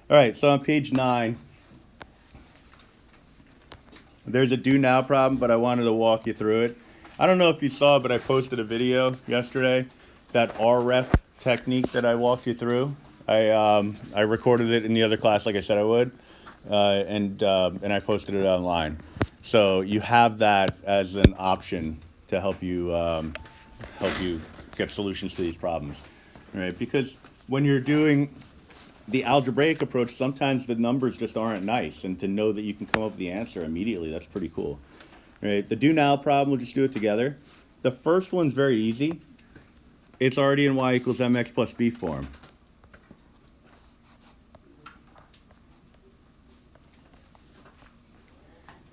All right, so on page 9, there's a do now problem, but I wanted to walk you through it. I don't know if you saw, but I posted a video yesterday, that RF technique that I walked you through. I recorded it in the other class, like I said I would, and I posted it online. So you have that as an option to help you get solutions to these problems, right? Because when you're doing the algebraic approach, sometimes the numbers just aren't nice, and to know that you can come up with the answer immediately, that's pretty cool. Right? The do now problem, we'll just do it together. The first one's very easy. It's already in y equals mx plus b form.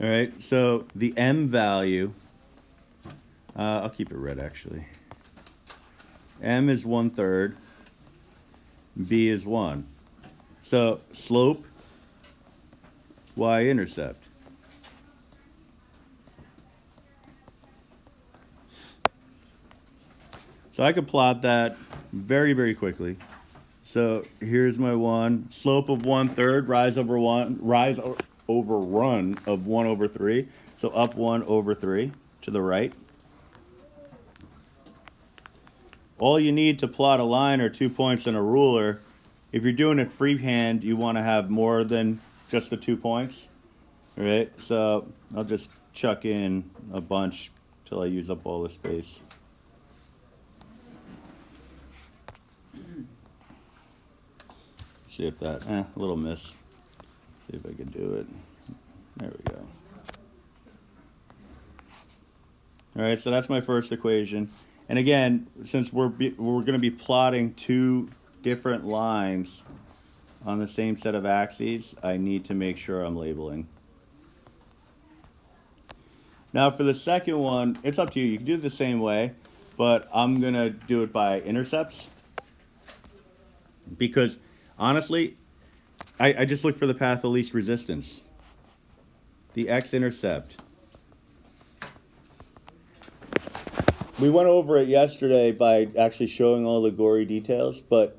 All right, so the m value, I'll keep it red actually. M is 1/3, b is 1. So slope, y-intercept. So I could plot that very, very quickly. So here's my 1. Slope of 1/3, rise over run of 1/3. So up 1/3 to the right. All you need to plot a line are 2 points and a ruler. If you're doing it freehand, you want to have more than just the 2 points. All right, so I'll just chuck in a bunch till I use up all the space. See if that, a little miss. See if I can do it. There we go. All right, so that's my first equation. And again, since we're going to be plotting 2 different lines on the same set of axes, I need to make sure I'm labeling. Now for the second one, it's up to you. You can do it the same way, but I'm going to do it by intercepts. Because honestly, I just look for the path of least resistance. The x-intercept. We went over it yesterday by actually showing all the gory details, but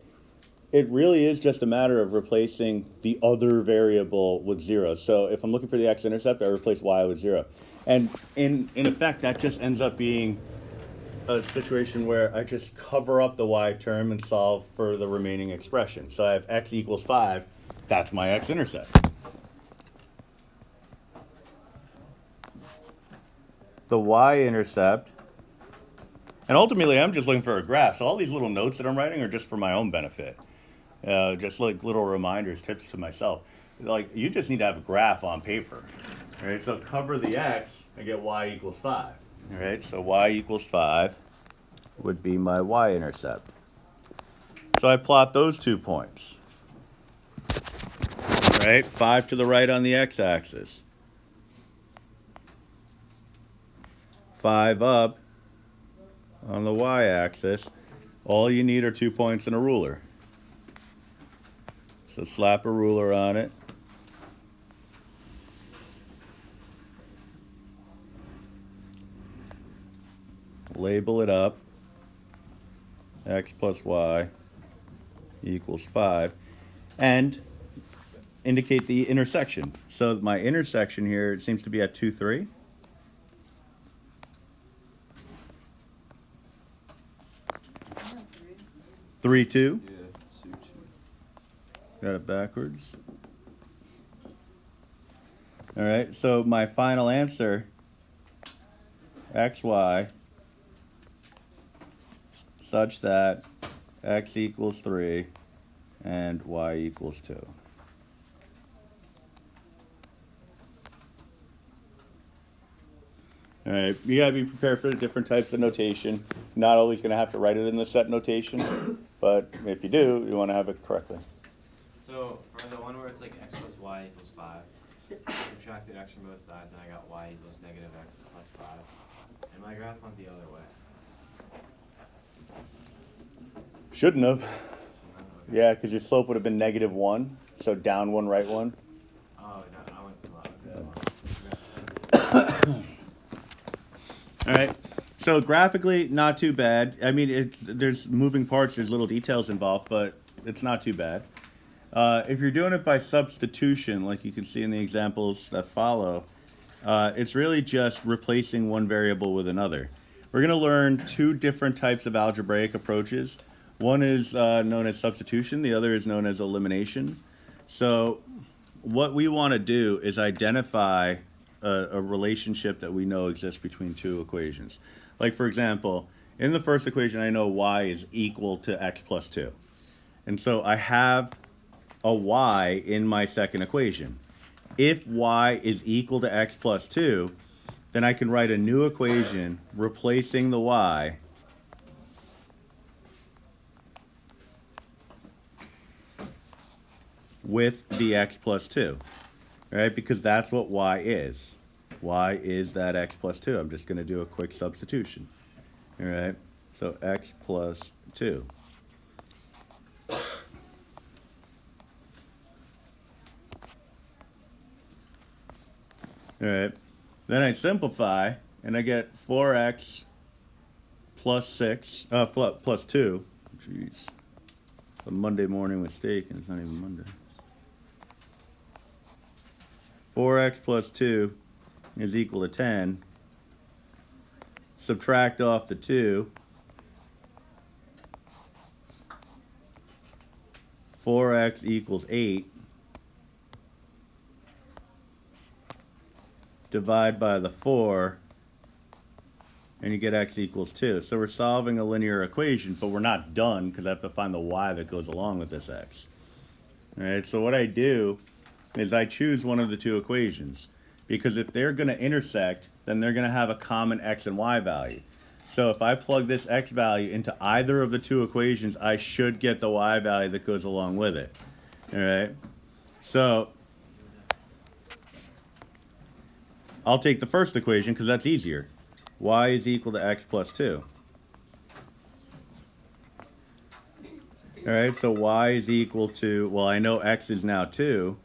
it really is just a matter of replacing the other variable with 0. So if I'm looking for the x-intercept, I replace y with 0. And in effect, that just ends up being a situation where I just cover up the y term and solve for the remaining expression. So I have x equals 5. That's my x-intercept. The y-intercept. And ultimately, I'm just looking for a graph. So all these little notes that I'm writing are just for my own benefit. Just like little reminders, tips to myself. Like, you just need to have a graph on paper. All right, so cover the x, I get y equals 5. All right, so y equals 5 would be my y-intercept. So I plot those 2 points. All right, 5 to the right on the x-axis. 5 up on the y-axis. All you need are 2 points and a ruler. So slap a ruler on it. Label it up. X plus y equals 5. And indicate the intersection. So my intersection here, it seems to be at 2, 3. Three, 2. Yeah, 2, 2. Got it backwards. All right, so my final answer, xy, such that x equals 3 and y equals 2. All right, you gotta be prepared for the different types of notation. Not always gonna have to write it in the set notation, but if you do, you wanna have it correctly. So for the one where it's like x plus y equals 5, subtracted x from both sides, and I got y equals negative x plus 5. And my graph went the other way. Shouldn't have. Okay. Yeah, because your slope would have been -1, so down 1, right 1. Oh, no, I went the other way. All right. So graphically, not too bad. I mean, there's moving parts, there's little details involved, but it's not too bad. If you're doing it by substitution, like you can see in the examples that follow, it's really just replacing one variable with another. We're going to learn two different types of algebraic approaches. One is known as substitution, the other is known as elimination. So what we want to do is identify a relationship that we know exists between two equations. Like, for example, in the first equation, I know y is equal to x plus 2. And so I have a y in my second equation. If y is equal to x plus 2, then I can write a new equation replacing the y with the x plus 2, right? Because that's what y is. Y is that x plus 2. I'm just going to do a quick substitution, all right? So x plus 2. All right, then I simplify, and I get 4x plus 6, plus 2. Jeez, a Monday morning mistake, and it's not even Monday. 4x plus 2 is equal to 10. Subtract off the 2. 4x equals 8. Divide by the 4, and you get x equals 2. So we're solving a linear equation, but we're not done because I have to find the y that goes along with this x. All right, so what I do is I choose one of the two equations, because if they're going to intersect, then they're going to have a common x and y value. So if I plug this x value into either of the two equations, I should get the y value that goes along with it. All right, so I'll take the first equation because that's easier. Y is equal to x plus 2. All right, so y is equal to, well, I know x is now 2,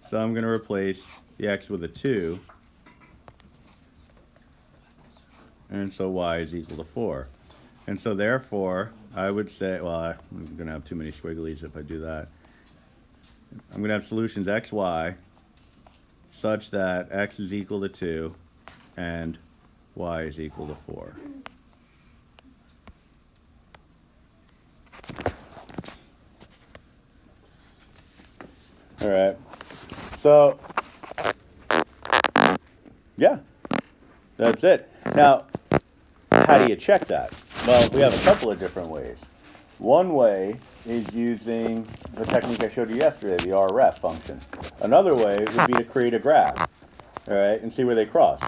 so I'm going to replace the x with a 2. And so y is equal to 4. And so therefore, I would say, well, I'm going to have too many squigglies if I do that. I'm going to have solutions xy such that x is equal to 2 and y is equal to 4. All right, so yeah, that's it. Now, how do you check that? Well, we have a couple of different ways. One way is using the technique I showed you yesterday, the ref function. Another way would be to create a graph, all right, and see where they cross,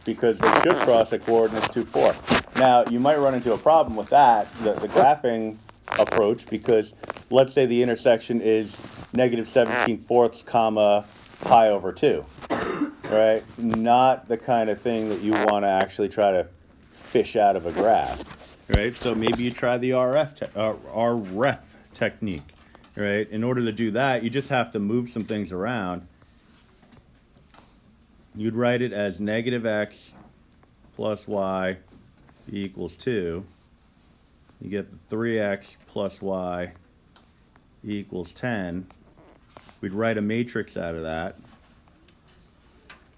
because they should cross at coordinates 2, 4. Now, you might run into a problem with that, the graphing approach, because let's say the intersection is -17/4 comma pi over 2, right? Not the kind of thing that you want to actually try to fish out of a graph, right? So maybe you try the ref technique, right? In order to do that, you just have to move some things around. You'd write it as -x plus y equals 2. You get the 3x plus y equals 10. We'd write a matrix out of that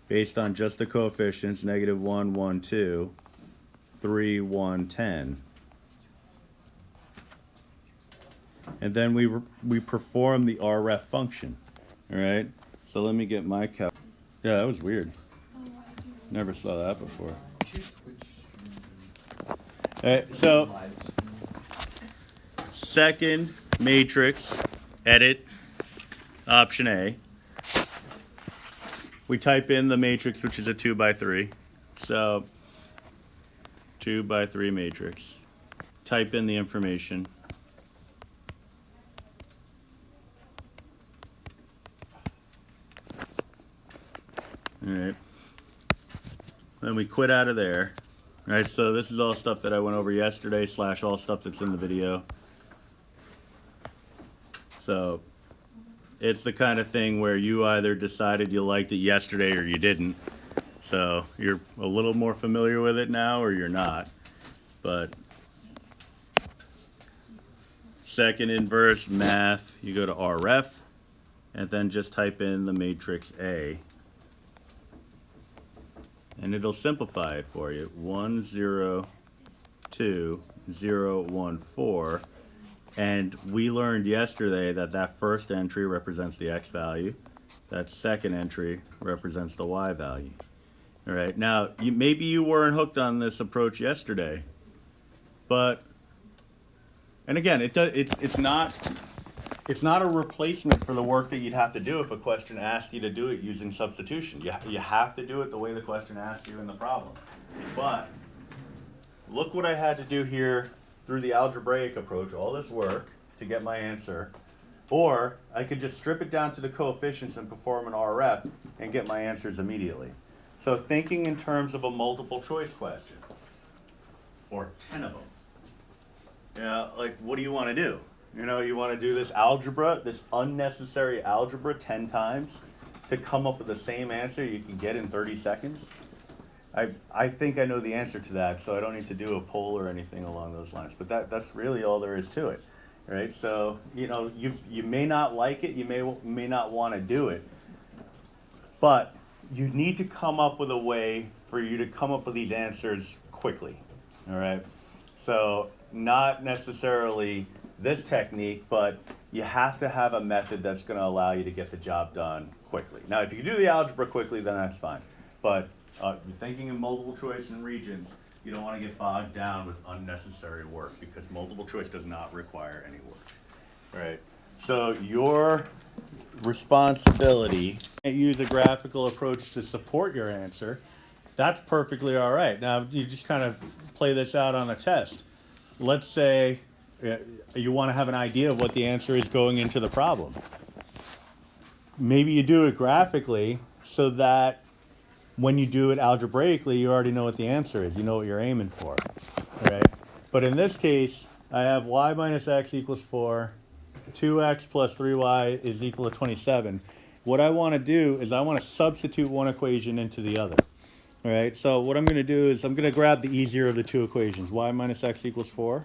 based on just the coefficients, -1, 1, 2, 3, 1, 10. And then we perform the ref function, all right? So let me get my cal. Yeah, that was weird. Never saw that before. All right, so second matrix, edit, option A. We type in the matrix, which is a 2 by 3. So 2 by 3 matrix. Type in the information. All right. Then we quit out of there. All right, so this is all stuff that I went over yesterday / all stuff that's in the video. So it's the kind of thing where you either decided you liked it yesterday or you didn't. So you're a little more familiar with it now or you're not. But second inverse math, you go to RF, and then just type in the matrix A. And it'll simplify it for you. 1, 0, 2, 0, 1, 4. And we learned yesterday that that first entry represents the X value. That second entry represents the Y value. All right, now maybe you weren't hooked on this approach yesterday, but, and again, it's not a replacement for the work that you'd have to do if a question asked you to do it using substitution. You have to do it the way the question asks you in the problem. But look what I had to do here through the algebraic approach, all this work to get my answer. Or I could just strip it down to the coefficients and perform an RF and get my answers immediately. So thinking in terms of a multiple choice question, or 10 of them. Yeah, like what do you want to do? You know, you want to do this algebra, this unnecessary algebra 10 times to come up with the same answer you can get in 30 seconds? I think I know the answer to that, so I don't need to do a poll or anything along those lines. But that's really all there is to it, right? So, you know, you may not like it, you may not want to do it, but you need to come up with a way for you to come up with these answers quickly, all right? So not necessarily this technique, but you have to have a method that's going to allow you to get the job done quickly. Now, if you can do the algebra quickly, then that's fine. But you're thinking in multiple choice and regions, you don't want to get bogged down with unnecessary work because multiple choice does not require any work, right? So your responsibility to use a graphical approach to support your answer, that's perfectly all right. Now, you just kind of play this out on a test. Let's say you want to have an idea of what the answer is going into the problem. Maybe you do it graphically so that when you do it algebraically, you already know what the answer is. You know what you're aiming for, right? But in this case, I have y minus x equals 4, 2x plus 3y is equal to 27. What I want to do is I want to substitute one equation into the other. All right, so what I'm going to do is I'm going to grab the easier of the two equations. Y minus x equals 4.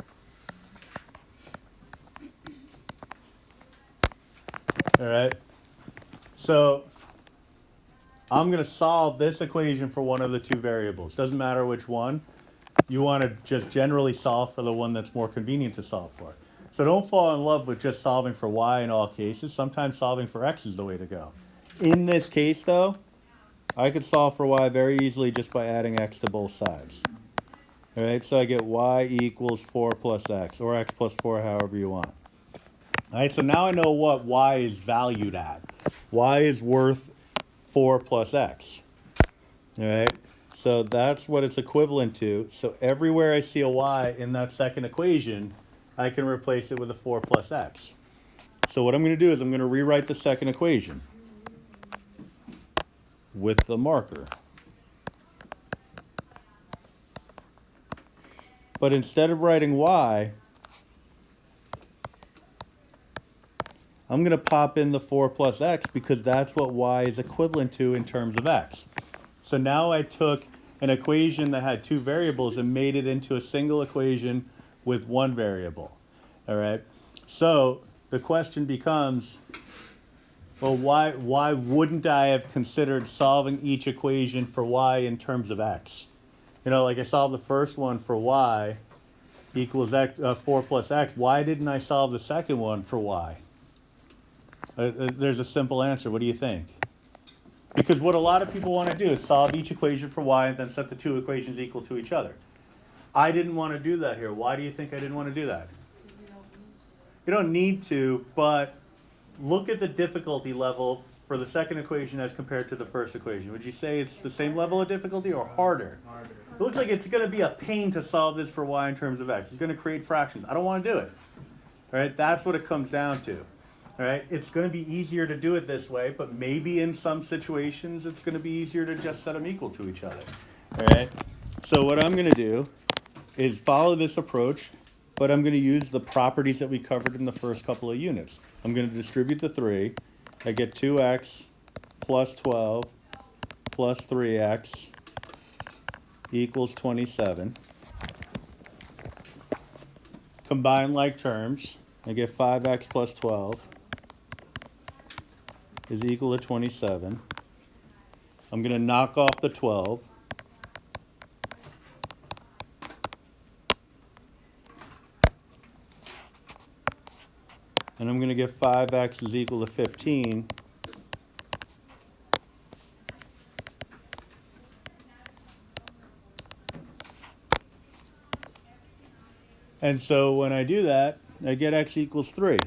All right, so I'm going to solve this equation for one of the two variables. Doesn't matter which one. You want to just generally solve for the one that's more convenient to solve for. So don't fall in love with just solving for y in all cases. Sometimes solving for x is the way to go. In this case, though, I could solve for y very easily just by adding x to both sides. All right, so I get y equals 4 plus x, or x plus 4, however you want. All right, so now I know what y is valued at. Y is worth 4 plus x. All right, so that's what it's equivalent to. So everywhere I see a y in that second equation, I can replace it with a 4 plus x. So what I'm going to do is I'm going to rewrite the second equation with the marker. But instead of writing y, I'm going to pop in the 4 plus x because that's what y is equivalent to in terms of x. So now I took an equation that had two variables and made it into a single equation with one variable. All right. So the question becomes, well, why wouldn't I have considered solving each equation for y in terms of x? You know, like I solved the first one for y equals x, 4 plus x. Why didn't I solve the second one for y? There's a simple answer. What do you think? Because what a lot of people want to do is solve each equation for y and then set the two equations equal to each other. I didn't want to do that here. Why do you think I didn't want to do that? You don't need to, but look at the difficulty level for the second equation as compared to the first equation. Would you say it's the same level of difficulty or harder? Harder. It looks like it's going to be a pain to solve this for y in terms of x. It's going to create fractions. I don't want to do it. All right, that's what it comes down to. All right, it's going to be easier to do it this way, but maybe in some situations it's going to be easier to just set them equal to each other. All right, so what I'm going to do is follow this approach, but I'm going to use the properties that we covered in the first couple of units. I'm going to distribute the 3. I get 2x plus 12 plus 3x equals 27. Combine like terms. I get 5x plus 12 is equal to 27. I'm going to knock off the 12. And I'm going to get 5x is equal to 15. And so when I do that, I get x equals 3.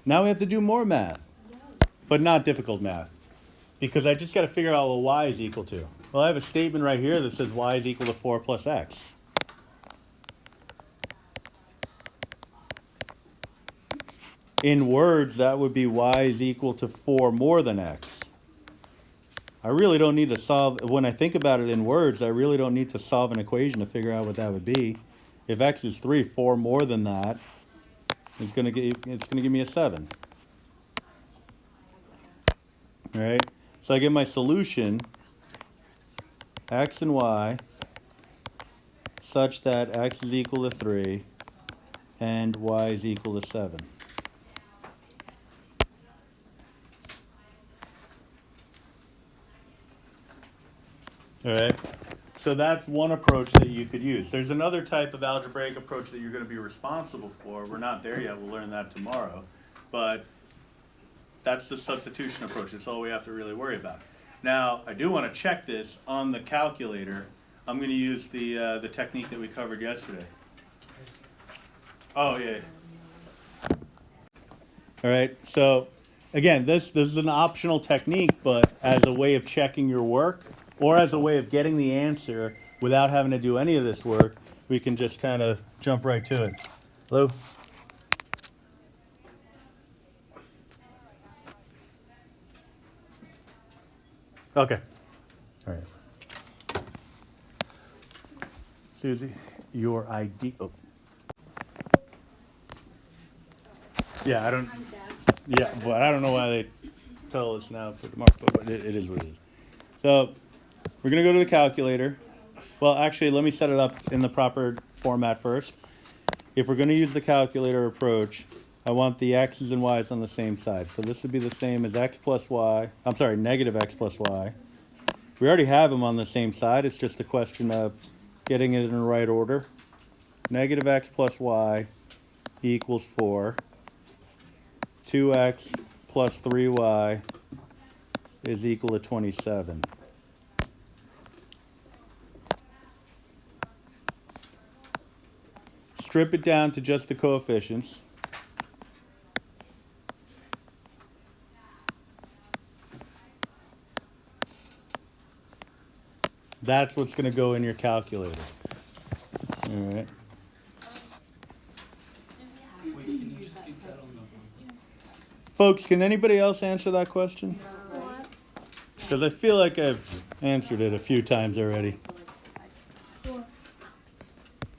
Now we have to do more math, but not difficult math, because I just got to figure out what y is equal to. Well, I have a statement right here that says y is equal to 4 plus x. In words, that would be y is equal to 4 more than x. I really don't need to solve, when I think about it in words, I really don't need to solve an equation to figure out what that would be. If x is 3, 4 more than that, it's going to give me a 7. All right? So I get my solution, x and y, such that x is equal to 3 and y is equal to 7. All right? So that's one approach that you could use. There's another type of algebraic approach that you're going to be responsible for. We're not there yet. We'll learn that tomorrow. But that's the substitution approach. That's all we have to really worry about. Now, I do want to check this on the calculator. I'm going to use the technique that we covered yesterday. Oh, yeah. All right. So, again, this is an optional technique, but as a way of checking your work, or as a way of getting the answer without having to do any of this work, we can just kind of jump right to it. Hello? Okay. All right. Susie, your ID. Oh. Yeah, I don't. Yeah, but I don't know why they tell us now for tomorrow, but it is what it is. So we're going to go to the calculator. Well, actually, let me set it up in the proper format first. If we're going to use the calculator approach, I want the x's and y's on the same side. So this would be the same as x plus y. I'm sorry, negative x plus y. We already have them on the same side. It's just a question of getting it in the right order. Negative x plus y equals 4. 2x plus 3y is equal to 27. Strip it down to just the coefficients. That's what's going to go in your calculator. All right. Folks, can anybody else answer that question? Because I feel like I've answered it a few times already.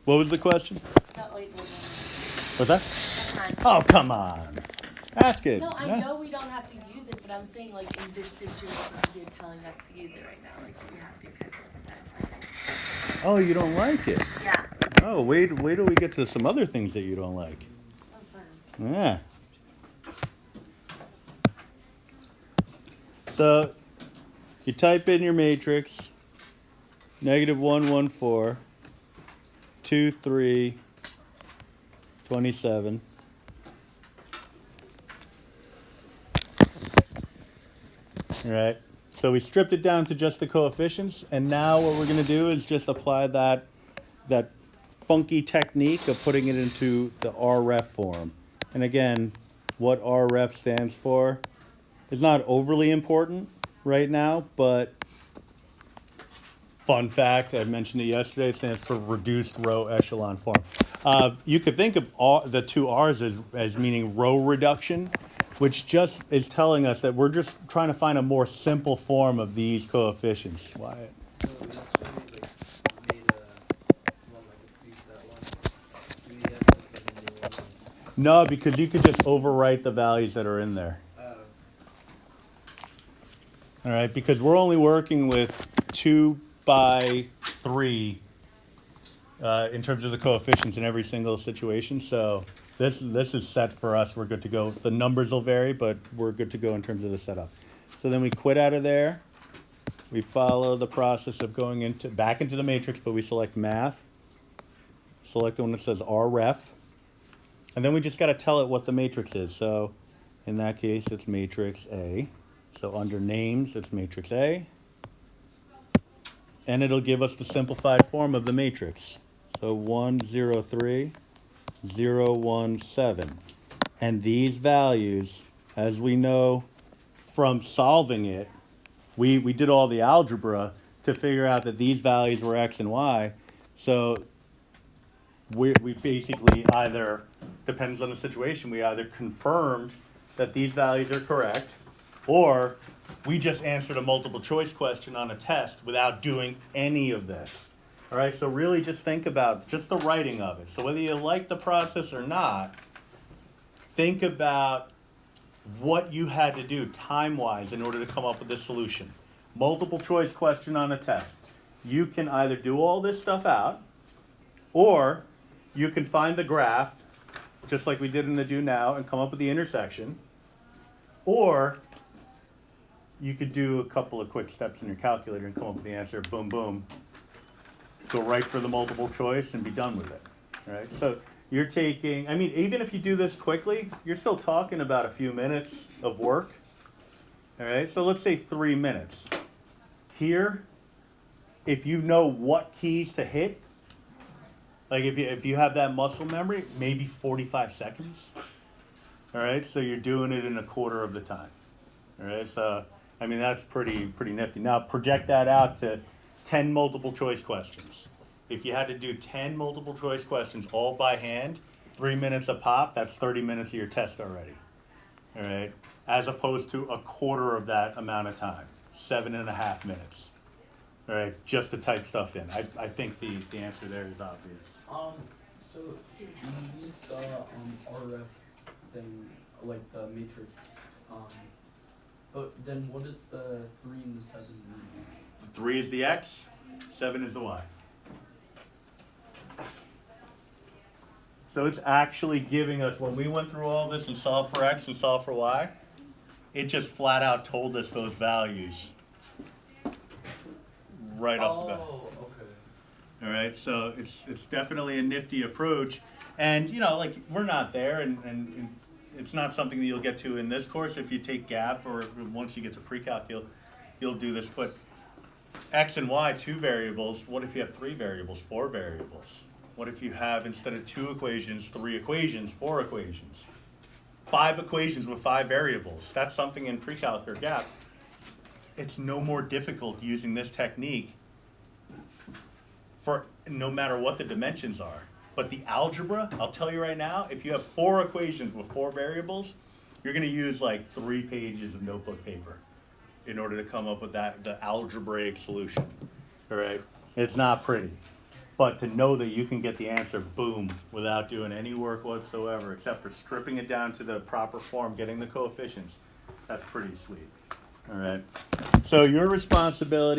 What was the question? What's that? Oh, come on. Ask it. No, I know we don't have to use it, but I'm saying like in this situation, you're telling us to use it right now. Like we have to kind of. Oh, you don't like it? Yeah. Oh, wait till we get to some other things that you don't like. Oh, fine. Yeah. So, you type in your matrix, negative 1, 1, 4, 2, 3, 27. All right. So we stripped it down to just the coefficients, and now what we're going to do is just apply that funky technique of putting it into the RREF form. And again, what RREF stands for is not overly important right now, but fun fact, I mentioned it yesterday, it stands for reduced row echelon form. You could think of the two R's as meaning row reduction, which just is telling us that we're just trying to find a more simple form of these coefficients. Wyatt. So this one made a preset one. Do we have to make a new one? No, because you could just overwrite the values that are in there. All right, because we're only working with 2 by 3 in terms of the coefficients in every single situation. So this is set for us. We're good to go. The numbers will vary, but we're good to go in terms of the setup. So then we quit out of there. We follow the process of going back into the matrix, but we select math. Select the one that says RF. And then we just got to tell it what the matrix is. So in that case, it's matrix A. So under names, it's matrix A. And it'll give us the simplified form of the matrix. So 1, 0, 3, 0, 1, 7. And these values, as we know from solving it, we did all the algebra to figure out that these values were X and Y. So we basically either, depends on the situation, we either confirmed that these values are correct, or we just answered a multiple choice question on a test without doing any of this. All right, so really just think about just the writing of it. So whether you like the process or not, think about what you had to do time-wise in order to come up with this solution. Multiple choice question on a test. You can either do all this stuff out, or you can find the graph, just like we did in the do now, and come up with the intersection. Or you could do a couple of quick steps in your calculator and come up with the answer, boom, boom. Go right for the multiple choice and be done with it, right? So you're taking, I mean, even if you do this quickly, you're still talking about a few minutes of work, all right? So let's say 3 minutes. Here, if you know what keys to hit, like if you have that muscle memory, maybe 45 seconds. All right, so you're doing it in a quarter of the time. All right, so I mean that's pretty nifty. Now project that out to 10 multiple choice questions. If you had to do 10 multiple choice questions all by hand, 3 minutes a pop, that's 30 minutes of your test already. All right, as opposed to a quarter of that amount of time, 7.5 minutes. All right, just to type stuff in. I think the answer there is obvious. So you use the RF thing, like the matrix, but then what does the 3 and the 7 mean? 3 is the X, 7 is the Y. So it's actually giving us, when we went through all this and solved for X and solved for Y, it just flat out told us those values right off the bat. Oh, okay. All right, so it's definitely a nifty approach. And, you know, like, we're not there, and it's not something that you'll get to in this course. If you take GAP or once you get to pre-calc, you'll do this. But X and Y, 2 variables. What if you have 3 variables, 4 variables? What if you have, instead of 2 equations, 3 equations, 4 equations? 5 equations with 5 variables. That's something in pre-calc or GAP. It's no more difficult using this technique for no matter what the dimensions are. But the algebra, I'll tell you right now, if you have 4 equations with 4 variables, you're going to use like 3 pages of notebook paper in order to come up with the algebraic solution. All right? It's not pretty. But to know that you can get the answer, boom, without doing any work whatsoever, except for stripping it down to the proper form, getting the coefficients, that's pretty sweet. All right? So your responsibility